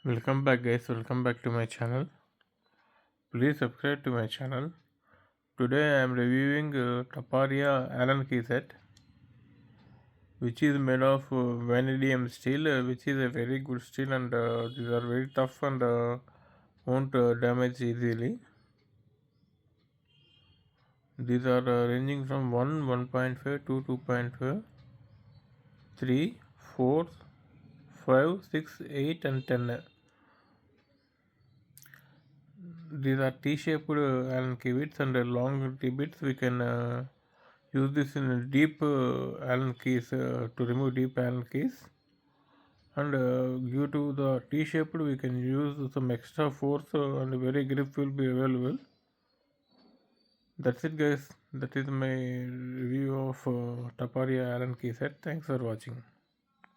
Welcome back, guys. Welcome back to my channel. Please subscribe to my channel. Today I am reviewing taparia Allen key set, which is made of vanadium steel, which is a very good steel, and these are very tough and won't damage easily. These are ranging from 1, 1.5 to 2.5, 3, 4, 5, 6, 8, and 10. These are T-shaped Allen key bits and long T bits. We can use this in deep Allen keys to remove deep Allen keys. And due to the T-shaped, we can use some extra force and very grip will be available. That's it, guys. That is my review of taparia Allen key set. Thanks for watching.